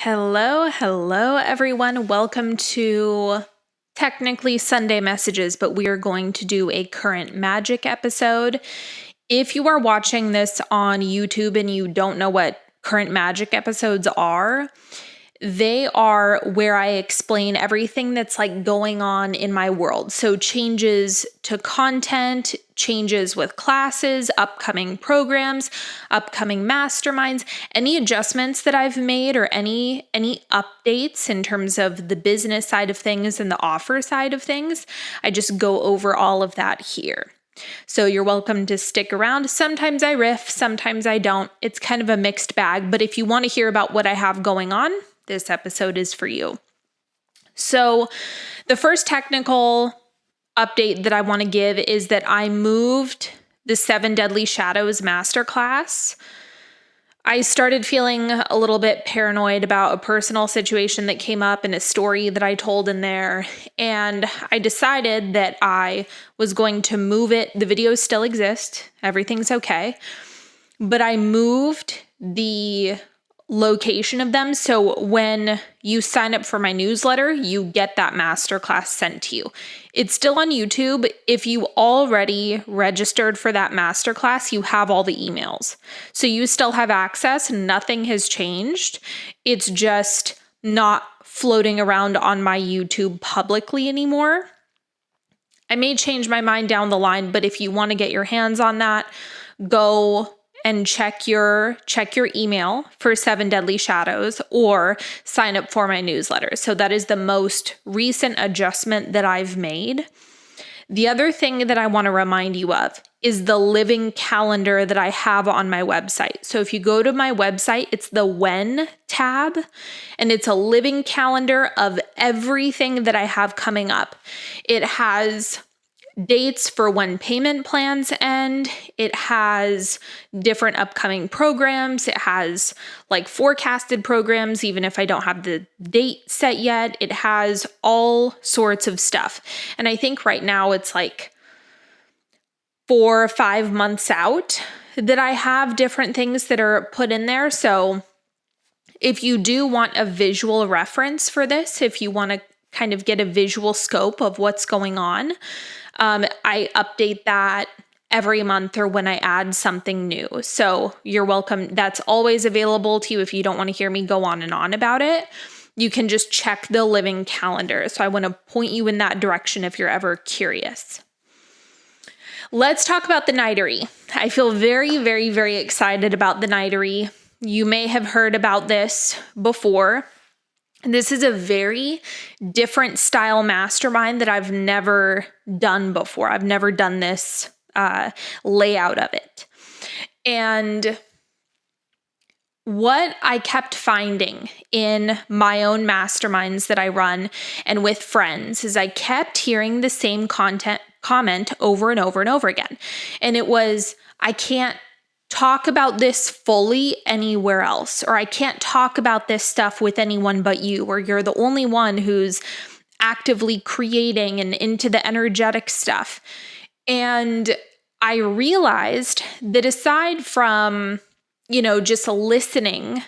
Hello, everyone. Welcome to technically Sunday messages, but we are going to do a current magic episode. If you are watching this on YouTube and you don't know what current magic episodes are, they are where I explain everything that's like going on in my world. So changes to content, changes with classes, upcoming programs, upcoming masterminds, any adjustments that I've made or any updates in terms of the business side of things and the offer side of things. I just go over all of that here. So you're welcome to stick around. Sometimes I riff, sometimes I don't. It's kind of a mixed bag, but if you want to hear about what I have going on, this episode is for you. So the first technical update that I want to give is that I moved the 7 Deadly Shadows masterclass. I started feeling a little bit paranoid about a personal situation that came up and a story that I told in there. And I decided that I was going to move it. The videos still exist. Everything's okay. But I moved the location of them. So when you sign up for my newsletter, you get that masterclass sent to you. It's still on YouTube. If you already registered for that masterclass, you have all the emails. So you still have access. Nothing has changed. It's just not floating around on my YouTube publicly anymore. I may change my mind down the line, but if you want to get your hands on that, go and check your email for 7 Deadly Shadows or sign up for my newsletter. So that is the most recent adjustment that I've made. The other thing that I want to remind you of is the living calendar that I have on my website. So if you go to my website, it's the When tab, and it's a living calendar of everything that I have coming up. It has dates for when payment plans end. It has different upcoming programs. It has like forecasted programs, even if I don't have the date set yet. It has all sorts of stuff. And I think right now it's like 4 or 5 months out that I have different things that are put in there. So if you do want a visual reference for this, if you want to kind of get a visual scope of what's going on, I update that every month or when I add something new. So you're welcome. That's always available to you if you don't want to hear me go on and on about it. You can just check the living calendar. So I want to point you in that direction if you're ever curious. Let's talk about the Nightery. I feel very, very, very excited about the Nightery. You may have heard about this before. This is a very different style mastermind that I've never done before. I've never done this layout of it. And what I kept finding in my own masterminds that I run and with friends is I kept hearing the same comment over and over and over again. And it was, I can't talk about this fully anywhere else, or I can't talk about this stuff with anyone but you, or you're the only one who's actively creating and into the energetic stuff. And I realized that aside from, just listening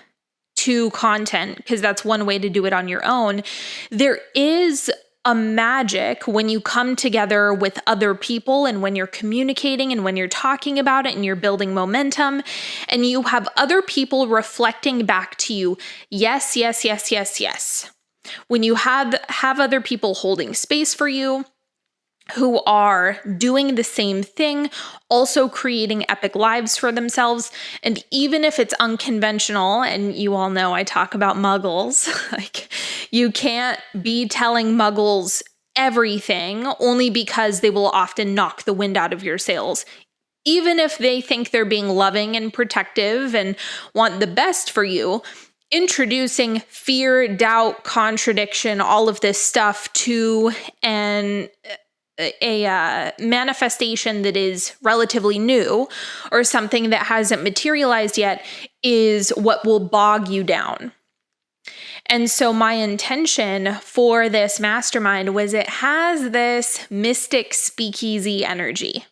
to content, because that's one way to do it on your own, there is a magic when you come together with other people and when you're communicating and when you're talking about it and you're building momentum and you have other people reflecting back to you. Yes, yes, yes, yes, yes. When you have other people holding space for you, who are doing the same thing, also creating epic lives for themselves. And even if it's unconventional, and you all know I talk about muggles, like you can't be telling muggles everything only because they will often knock the wind out of your sails. Even if they think they're being loving and protective and want the best for you, introducing fear, doubt, contradiction, all of this stuff to a manifestation that is relatively new or something that hasn't materialized yet is what will bog you down. And so my intention for this mastermind was it has this mystic speakeasy energy.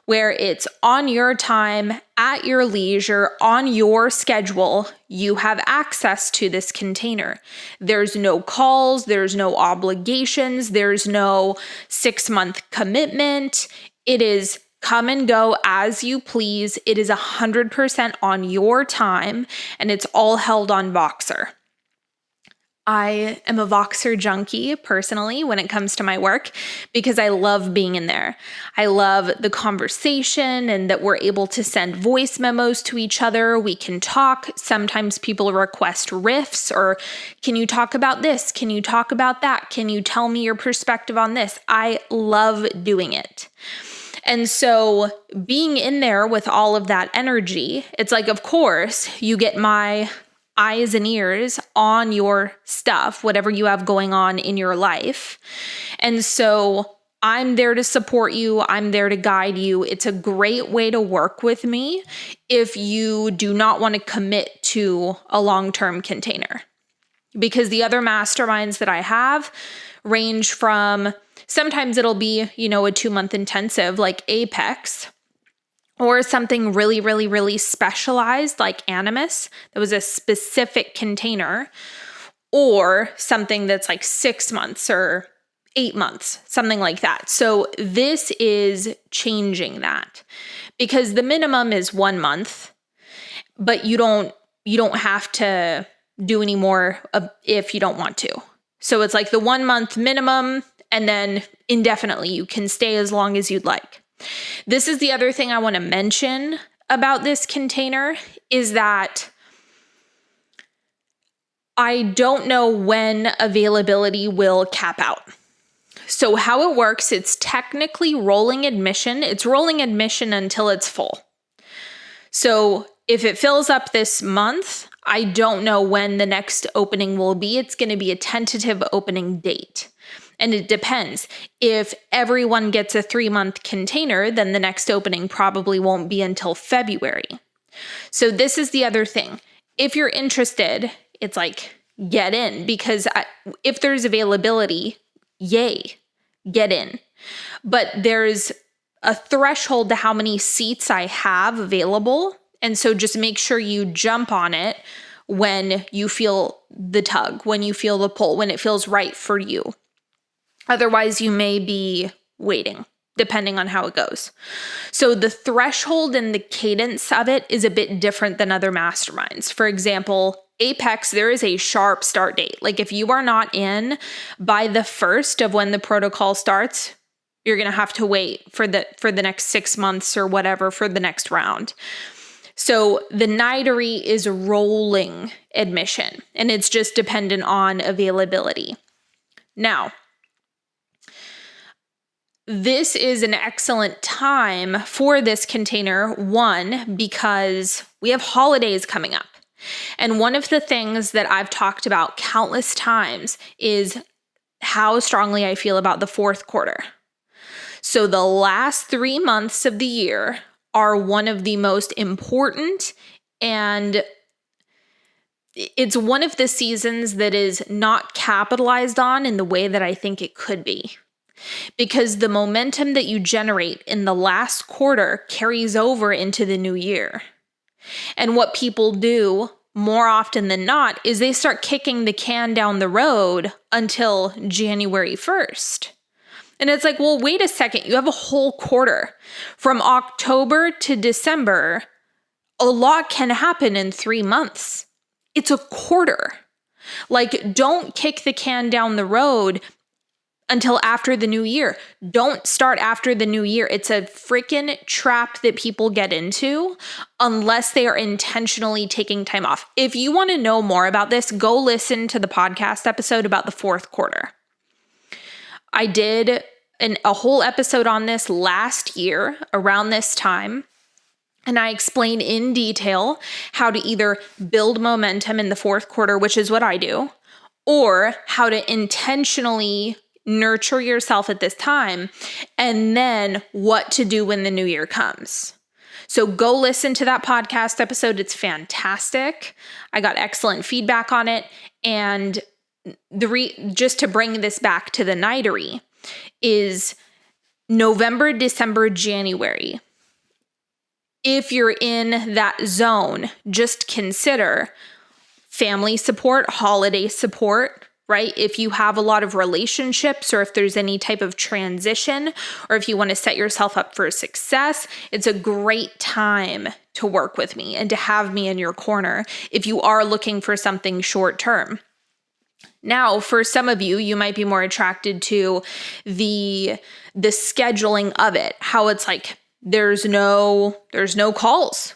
where it's on your time, at your leisure, on your schedule. You have access to this container. There's no calls, there's no obligations, there's no 6-month commitment. It is come and go as you please. It is 100% on your time, and it's all held on Voxer. I am a Voxer junkie personally when it comes to my work because I love being in there. I love the conversation and that we're able to send voice memos to each other. We can talk. Sometimes people request riffs or, can you talk about this? Can you talk about that? Can you tell me your perspective on this? I love doing it. And so being in there with all of that energy, it's like, of course, you get my eyes and ears on your stuff, whatever you have going on in your life. And so I'm there to support you. I'm there to guide you. It's a great way to work with me if you do not want to commit to a long-term container. Because the other masterminds that I have range from, sometimes it'll be, a 2-month intensive like Apex, or something really, really, really specialized like Animus that was a specific container, or something that's like 6 months or 8 months, something like that. So this is changing that because the minimum is 1 month, but you don't have to do any more if you don't want to. So it's like the 1 month minimum, and then indefinitely you can stay as long as you'd like. This is the other thing I want to mention about this container is that I don't know when availability will cap out. So how it works, it's technically rolling admission. It's rolling admission until it's full. So if it fills up this month, I don't know when the next opening will be. It's going to be a tentative opening date. And it depends. If everyone gets a 3-month container, then the next opening probably won't be until February. So this is the other thing. If you're interested, it's like, get in, because if there's availability, yay, get in. But there's a threshold to how many seats I have available. And so just make sure you jump on it when you feel the tug, when you feel the pull, when it feels right for you. Otherwise, you may be waiting, depending on how it goes. So the threshold and the cadence of it is a bit different than other masterminds. For example, Apex, there is a sharp start date. Like if you are not in by the 1st of when the protocol starts, you're going to have to wait for the next 6 months or whatever for the next round. So the Nightery is rolling admission, and it's just dependent on availability. Now, this is an excellent time for this container, one, because we have holidays coming up. And one of the things that I've talked about countless times is how strongly I feel about the 4th quarter. So the last 3 months of the year are one of the most important, and it's one of the seasons that is not capitalized on in the way that I think it could be. Because the momentum that you generate in the last quarter carries over into the new year. And what people do more often than not is they start kicking the can down the road until January 1st. And it's like, well, wait a second, you have a whole quarter. From October to December, a lot can happen in 3 months. It's a quarter. Like, don't kick the can down the road until after the new year. Don't start after the new year. It's a freaking trap that people get into unless they are intentionally taking time off. If you want to know more about this, go listen to the podcast episode about the 4th quarter. I did a whole episode on this last year around this time. And I explain in detail how to either build momentum in the 4th quarter, which is what I do, or how to intentionally nurture yourself at this time, and then what to do when the new year comes. So go listen to that podcast episode. It's fantastic. I got excellent feedback on it. And just to bring this back to the Nightery is November, December, January. if you're in that zone, just consider family support, holiday support, right? If you have a lot of relationships, or if there's any type of transition, or if you want to set yourself up for success, it's a great time to work with me and to have me in your corner if you are looking for something short term. Now, for some of you, you might be more attracted to the scheduling of it, how it's like there's no calls.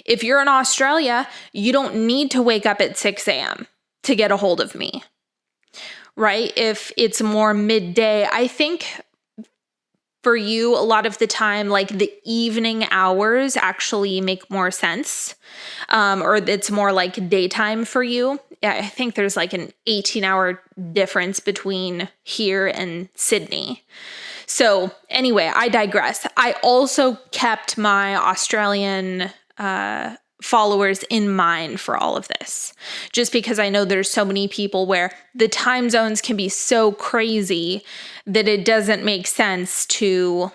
If you're in Australia, you don't need to wake up at 6 a.m. to get a hold of me, right? If it's more midday, I think for you, a lot of the time, like the evening hours actually make more sense, or it's more like daytime for you. Yeah, I think there's like an 18-hour difference between here and Sydney. So anyway, I digress. I also kept my Australian followers in mind for all of this, just because I know there's so many people where the time zones can be so crazy that it doesn't make sense to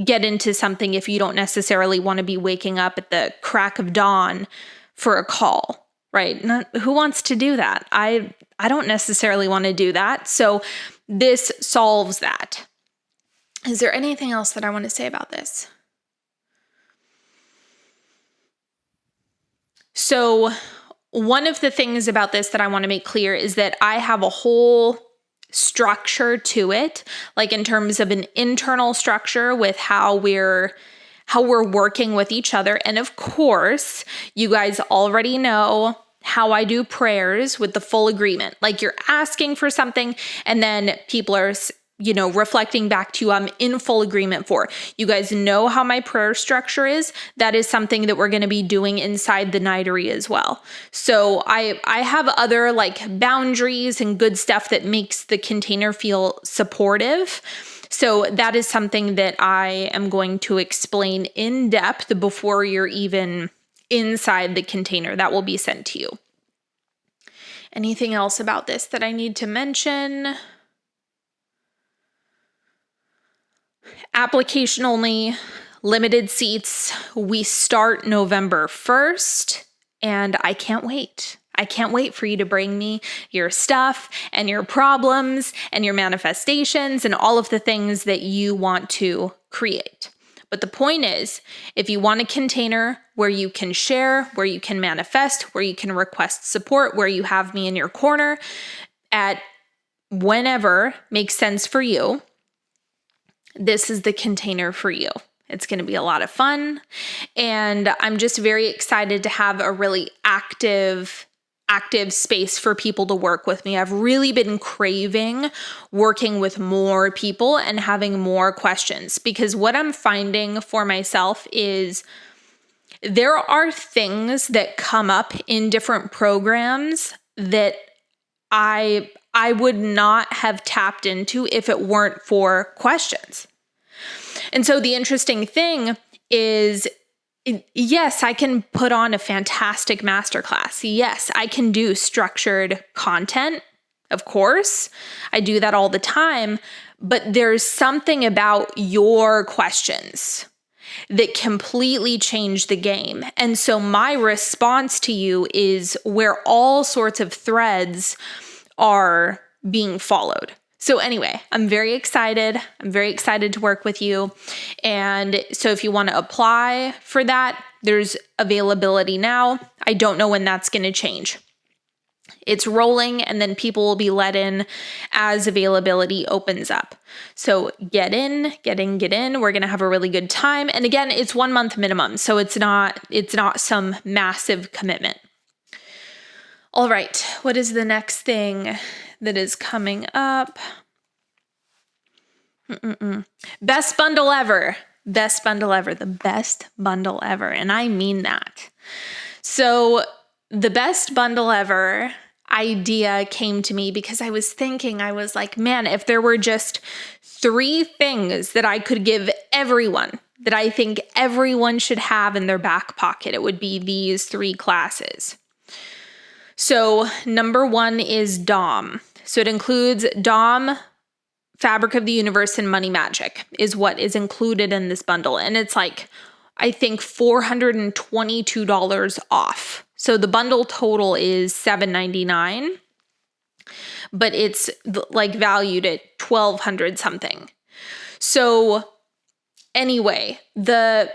get into something if you don't necessarily want to be waking up at the crack of dawn for a call, right? Who wants to do that? I don't necessarily want to do that. So this solves that. Is there anything else that I want to say about this? So one of the things about this that I want to make clear is that I have a whole structure to it, like in terms of an internal structure with how we're working with each other. And of course, you guys already know how I do prayers with the full agreement. Like you're asking for something and then people are reflecting back to you, I'm in full agreement for. You guys know how my prayer structure is. That is something that we're going to be doing inside the Nightery as well. So I have other like boundaries and good stuff that makes the container feel supportive. So that is something that I am going to explain in depth before you're even inside the container. That will be sent to you. Anything else about this that I need to mention? Application only, limited seats. We start November 1st, and I can't wait. I can't wait for you to bring me your stuff and your problems and your manifestations and all of the things that you want to create. But the point is, if you want a container where you can share, where you can manifest, where you can request support, where you have me in your corner at whenever makes sense for you, this is the container for you. It's going to be a lot of fun. And I'm just very excited to have a really active space for people to work with me. I've really been craving working with more people and having more questions, because what I'm finding for myself is there are things that come up in different programs that I would not have tapped into if it weren't for questions. And so the interesting thing is, yes, I can put on a fantastic masterclass. Yes, I can do structured content. Of course, I do that all the time, but there's something about your questions that completely change the game. And so my response to you is where all sorts of threads are being followed. So anyway, I'm very excited. I'm very excited to work with you. And so if you want to apply for that, there's availability now. I don't know when that's going to change. It's rolling, and then people will be let in as availability opens up. So get in. We're going to have a really good time. And again, it's 1 month minimum. So it's not some massive commitment. All right. What is the next thing that is coming up? Best bundle ever. Best bundle ever. The best bundle ever. And I mean that. So the best bundle ever idea came to me because I was like, man, if there were just 3 things that I could give everyone, that I think everyone should have in their back pocket, it would be these 3 classes. So number 1 is DOM. So it includes DOM, Fabric of the Universe, and Money Magic is what is included in this bundle. And it's like, I think $422 off. So the bundle total is $799, but it's like valued at $1,200 something. So anyway, the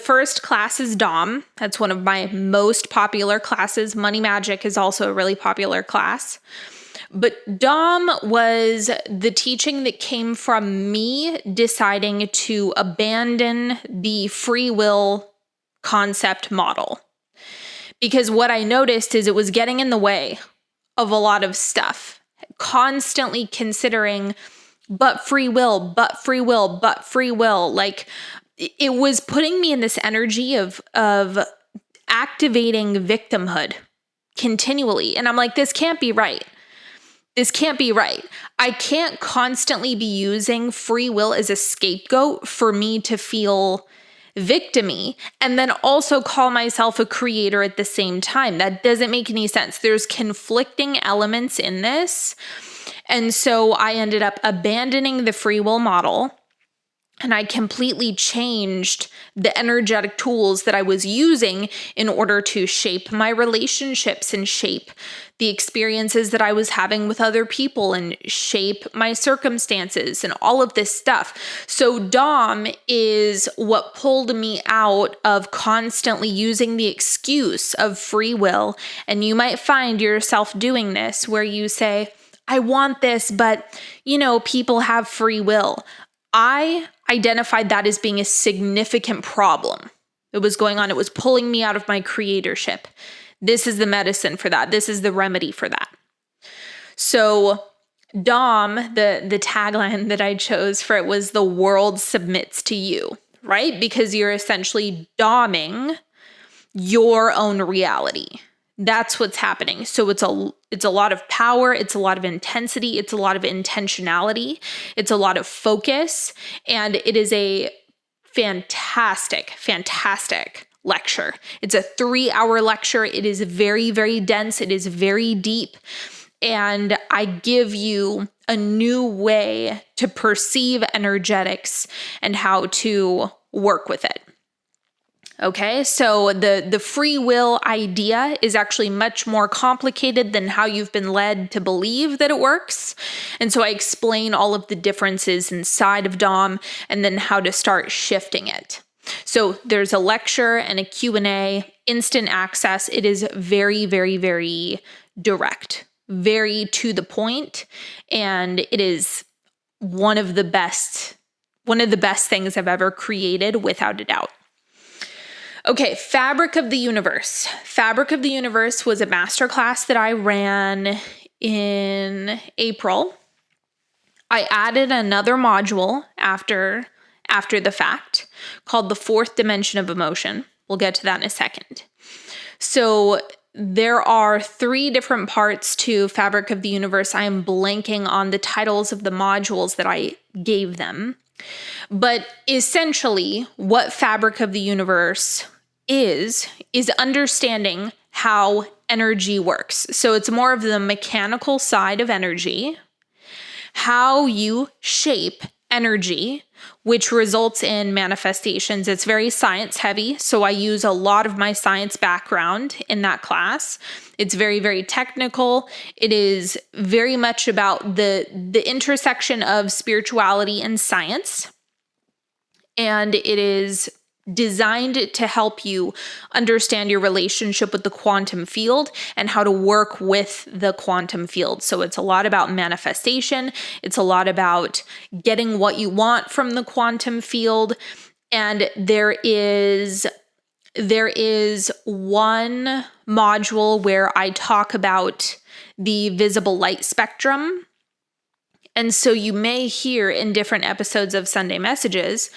first class is Dom. That's one of my most popular classes. Money Magic is also a really popular class. But Dom was the teaching that came from me deciding to abandon the free will concept model. Because what I noticed is it was getting in the way of a lot of stuff. Constantly considering, but free will, but free will, but free will. Like, it was putting me in this energy of activating victimhood continually. And I'm like, this can't be right. This can't be right. I can't constantly be using free will as a scapegoat for me to feel victim-y and then also call myself a creator at the same time. That doesn't make any sense. There's conflicting elements in this. And so I ended up abandoning the free will model. And I completely changed the energetic tools that I was using in order to shape my relationships and shape the experiences that I was having with other people and shape my circumstances and all of this stuff. So Dom is what pulled me out of constantly using the excuse of free will. And you might find yourself doing this where you say, I want this, but people have free will. I identified that as being a significant problem. It was going on. It was pulling me out of my creatorship. This is the medicine for that. This is the remedy for that. So Dom, the tagline that I chose for it was the world submits to you, right? Because you're essentially doming your own reality. That's what's happening. So it's a lot of power, it's a lot of intensity, it's a lot of intentionality, it's a lot of focus, and it is a fantastic lecture. It's a 3-hour lecture. It is very, very dense. It is very deep. And I give you a new way to perceive energetics and how to work with it. Okay, so the free will idea is actually much more complicated than how you've been led to believe that it works. And so I explain all of the differences inside of Dom and then how to start shifting it. So there's a lecture and a Q&A, instant access. It is very, very, very direct, very to the point, and it is one of the best things I've ever created, without a doubt. Okay, Fabric of the Universe. Fabric of the Universe was a masterclass that I ran in April. I added another module after the fact called the Fourth Dimension of Emotion. We'll get to that in a second. So there are 3 different parts to Fabric of the Universe. I am blanking on the titles of the modules that I gave them. But essentially, what Fabric of the Universe is understanding how energy works. So it's more of the mechanical side of energy, how you shape energy, which results in manifestations. It's very science heavy, so I use a lot of my science background in that class. It's very, very technical. It is very much about the intersection of spirituality and science. And it is designed to help you understand your relationship with the quantum field and how to work with the quantum field. So it's a lot about manifestation. It's a lot about getting what you want from the quantum field. And there is one module where I talk about the visible light spectrum. And so you may hear in different episodes of Sunday Messages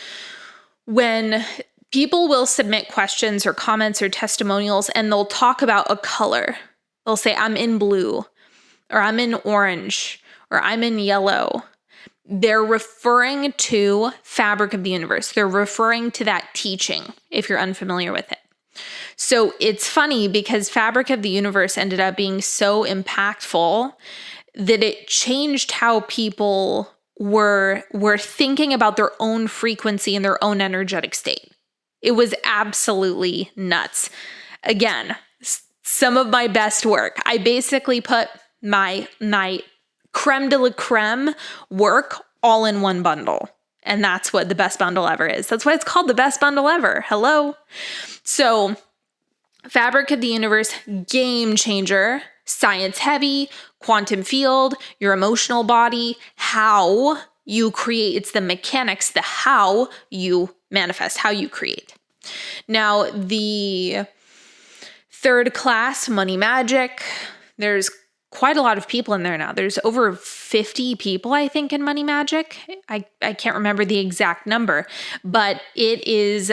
when people will submit questions or comments or testimonials and they'll talk about a color. They'll say, I'm in blue, or I'm in orange, or I'm in yellow. They're referring to Fabric of the Universe. They're referring to that teaching, if you're unfamiliar with it. So it's funny because Fabric of the Universe ended up being so impactful that it changed how people were thinking about their own frequency and their own energetic state. It was absolutely nuts. Again, some of my best work. I basically put my creme de la creme work all in one bundle. And that's what the best bundle ever is. That's why it's called the best bundle ever. Hello. So Fabric of the Universe, game changer, science heavy, quantum field, your emotional body, how you create. It's the mechanics, the how you manifest, how you create. Now, the third class, Money Magic, there's quite a lot of people in there now. There's over 50 people, I think, in Money Magic. I can't remember the exact number, but it is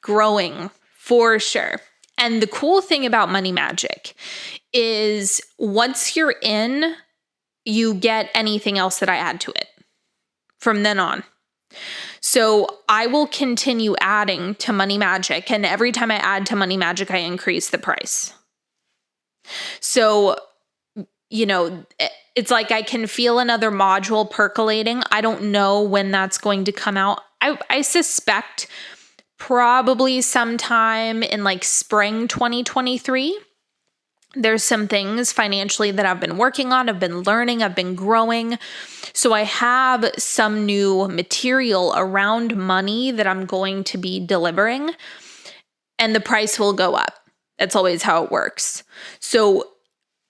growing for sure. And the cool thing about Money Magic is once you're in, you get anything else that I add to it from then on. So I will continue adding to Money Magic, and every time I add to Money Magic, I increase the price. So, it's like I can feel another module percolating. I don't know when that's going to come out. I suspect probably sometime in like spring 2023. There's some things financially that I've been working on, I've been learning, I've been growing. So I have some new material around money that I'm going to be delivering, and the price will go up. That's always how it works. So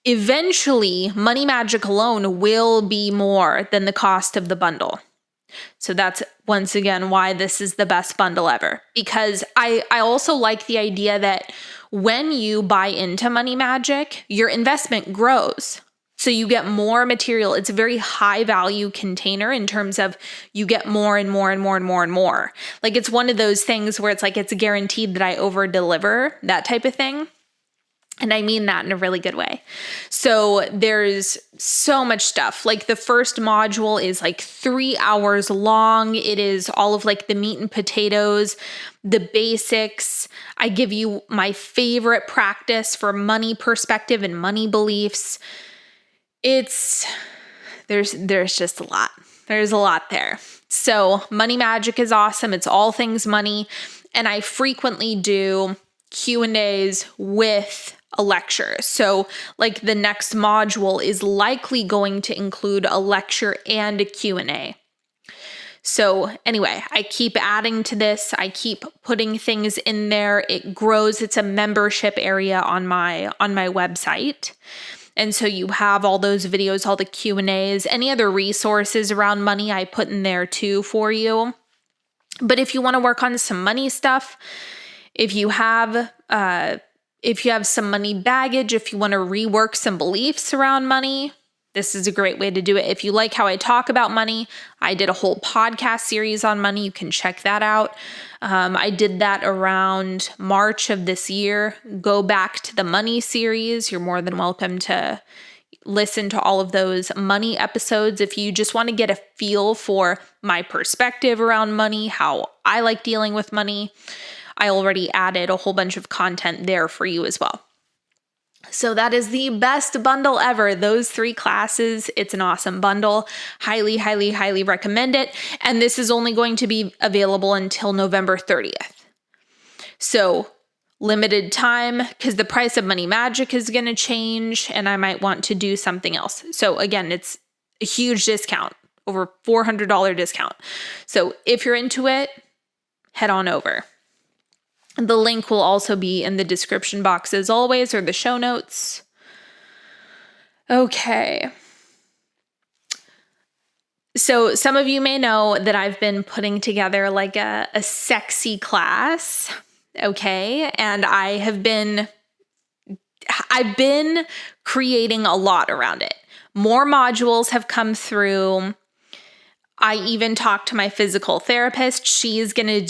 eventually, Money Magic alone will be more than the cost of the bundle. So that's once again why this is the best bundle ever. Because I also like the idea that when you buy into Money Magic, your investment grows. So you get more material. It's a very high value container in terms of you get more and more and more and more and more. Like it's one of those things where it's like it's guaranteed that I over deliver, that type of thing. And I mean that in a really good way. So there's so much stuff. Like the first module is like 3 hours long. It is all of like the meat and potatoes, the basics. I give you my favorite practice for money perspective and money beliefs. There's just a lot. There's a lot there. So Money Magic is awesome. It's all things money. And I frequently do Q&As with a lecture. So like the next module is likely going to include a lecture and a Q&A. So anyway, I keep adding to this. I keep putting things in there. It grows. It's a membership area on my website. And so you have all those videos, all the Q&As, any other resources around money I put in there too for you. But if you want to work on some money stuff, if you have some money baggage, if you want to rework some beliefs around money, this is a great way to do it. If you like how I talk about money, I did a whole podcast series on money. You can check that out. I did that around March of this year. Go back to the money series. You're more than welcome to listen to all of those money episodes. If you just want to get a feel for my perspective around money, how I like dealing with money, I already added a whole bunch of content there for you as well. So that is the best bundle ever. Those 3 classes, it's an awesome bundle. Highly, highly, highly recommend it. And this is only going to be available until November 30th. So limited time because the price of Money Magic is going to change and I might want to do something else. So again, it's a huge discount, over $400 discount. So if you're into it, head on over. The link will also be in the description box as always, or the show notes. Okay. So some of you may know that I've been putting together like a sexy class. Okay. And I've been creating a lot around it. More modules have come through. I even talked to my physical therapist. She's going to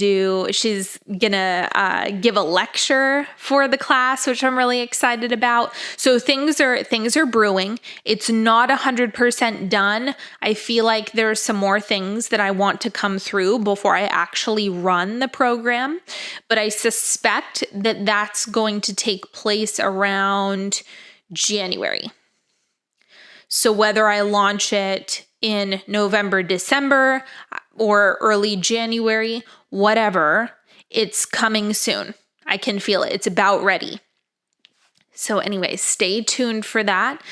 give a lecture for the class, which I'm really excited about. So things are brewing. It's not 100% done. I feel like there's some more things that I want to come through before I actually run the program. But I suspect that that's going to take place around January. So whether I launch it in November, December, or early January, whatever, It's coming soon. I can feel it. It's about ready. So anyway, stay tuned for that.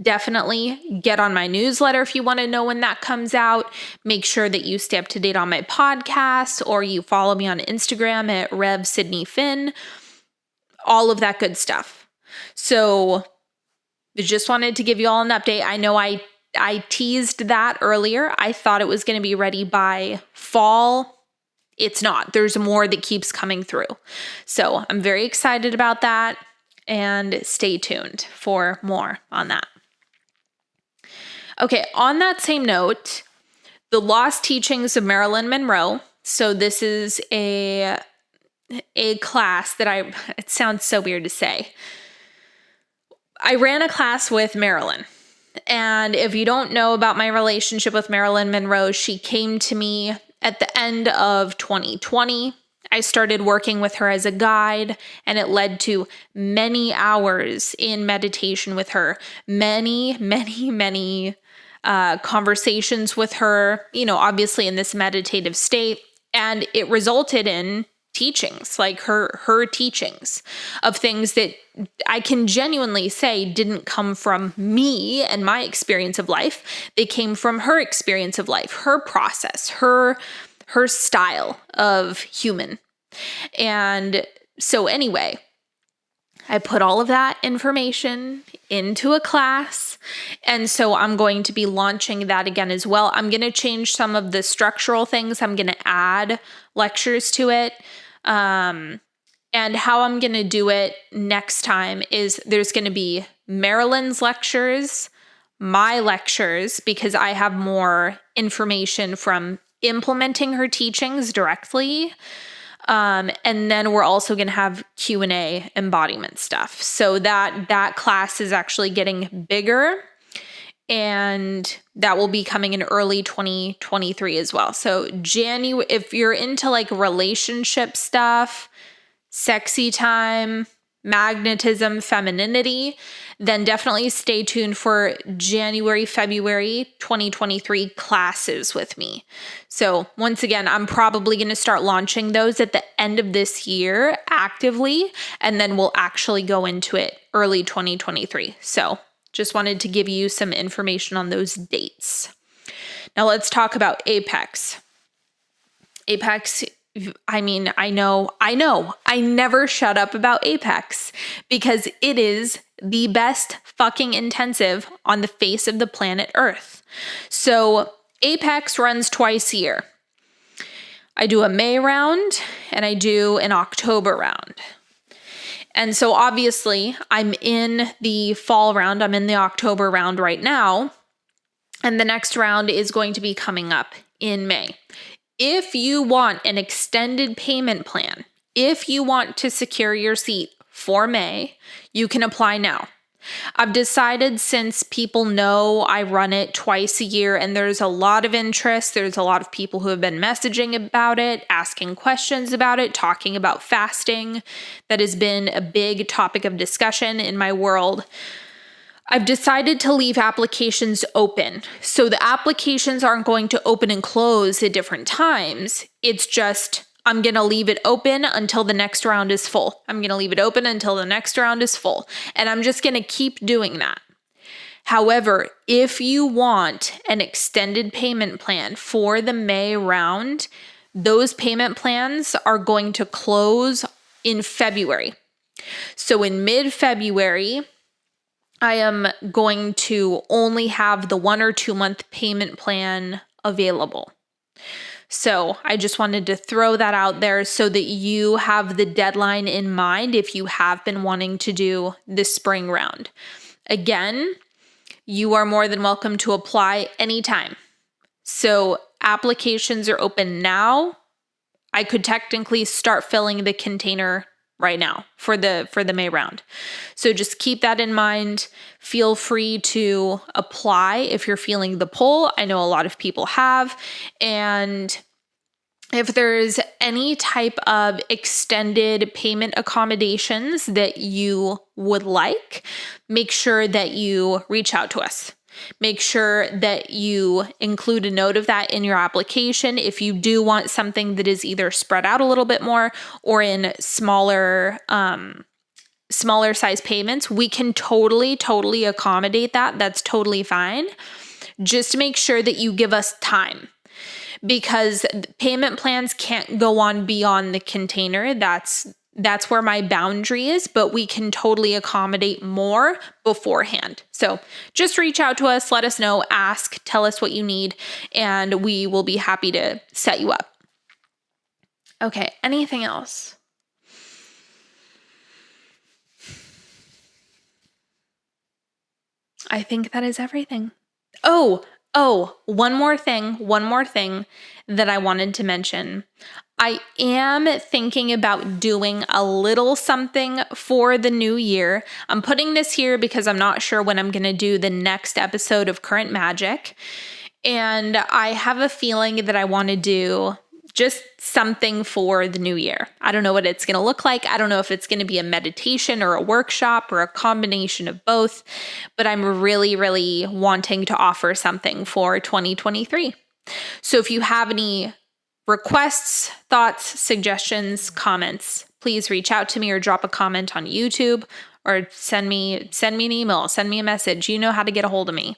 Definitely get on my newsletter if you want to know when that comes out. Make sure that you stay up to date on my podcast, or you follow me on Instagram at RevSydneyFinn, all of that good stuff. So just wanted to give you all an update. I know I teased that earlier. I thought it was going to be ready by fall. It's not. There's more that keeps coming through. So I'm very excited about that. And stay tuned for more on that. Okay, on that same note, the Lost Teachings of Marilyn Monroe. So this is a class that it sounds so weird to say. I ran a class with Marilyn. And if you don't know about my relationship with Marilyn Monroe, she came to me at the end of 2020. I started working with her as a guide, and it led to many hours in meditation with her, many conversations with her, obviously in this meditative state. And it resulted in teachings, like her teachings of things that I can genuinely say didn't come from me and my experience of life. They came from her experience of life, her process, her style of human. And so anyway, I put all of that information into a class. And so I'm going to be launching that again as well. I'm going to change some of the structural things. I'm going to add lectures to it. And how I'm going to do it next time is there's going to be Marilyn's lectures, my lectures, because I have more information from implementing her teachings directly. And then we're also going to have Q&A embodiment stuff. So that class is actually getting bigger, and that will be coming in early 2023 as well. So January, if you're into like relationship stuff, sexy time, magnetism, femininity, then definitely stay tuned for January, February 2023 classes with me. So once again, I'm probably going to start launching those at the end of this year actively, and then we'll actually go into it early 2023. So just wanted to give you some information on those dates. Now let's talk about Apex. Apex, I mean, I know, I never shut up about Apex because it is the best fucking intensive on the face of the planet Earth. So Apex runs twice a year. I do a May round and I do an October round. And so obviously I'm in the fall round. I'm in the October round right now. And the next round is going to be coming up in May. If you want an extended payment plan, if you want to secure your seat for May, you can apply now. I've decided, since people know I run it twice a year and there's a lot of interest, there's a lot of people who have been messaging about it, asking questions about it, talking about fasting. That has been a big topic of discussion in my world. I've decided to leave applications open. So the applications aren't going to open and close at different times. It's just, I'm going to leave it open until the next round is full. I'm going to leave it open until the next round is full. And I'm just going to keep doing that. However, if you want an extended payment plan for the May round, those payment plans are going to close in February. So in mid-February, I am going to only have the 1 or 2 month payment plan available. So I just wanted to throw that out there so that you have the deadline in mind if you have been wanting to do the spring round. Again, you are more than welcome to apply anytime. So applications are open now. I could technically start filling the container right now for the May round. So just keep that in mind. Feel free to apply if you're feeling the pull. I know a lot of people have. And if there's any type of extended payment accommodations that you would like, make sure that you reach out to us. Make sure that you include a note of that in your application. If you do want something that is either spread out a little bit more or in smaller size payments, we can totally accommodate that. That's totally fine. Just make sure that you give us time, because payment plans can't go on beyond the container. That's where my boundary is, but we can totally accommodate more beforehand. So just reach out to us, let us know, ask, tell us what you need, and we will be happy to set you up. Okay, anything else? I think that is everything. Oh, one more thing that I wanted to mention. I am thinking about doing a little something for the new year. I'm putting this here because I'm not sure when I'm going to do the next episode of Current Magic. And I have a feeling that I want to do just something for the new year. I don't know what it's going to look like. I don't know if it's going to be a meditation or a workshop or a combination of both, but I'm really wanting to offer something for 2023. So if you have any requests, thoughts, suggestions, comments, please reach out to me or drop a comment on YouTube or send me an email, send me a message. You know how to get a hold of me.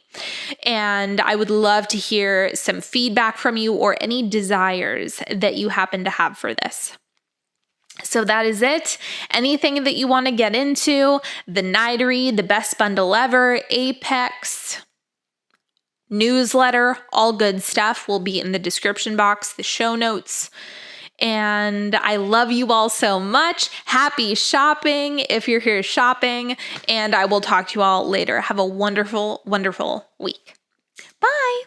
And I would love to hear some feedback from you or any desires that you happen to have for this. So that is it. Anything that you want to get into, the Nightery, the best bundle ever, Apex, newsletter, all good stuff will be in the description box, the show notes. And I love you all so much. Happy shopping if you're here shopping. And I will talk to you all later. Have a wonderful week. Bye.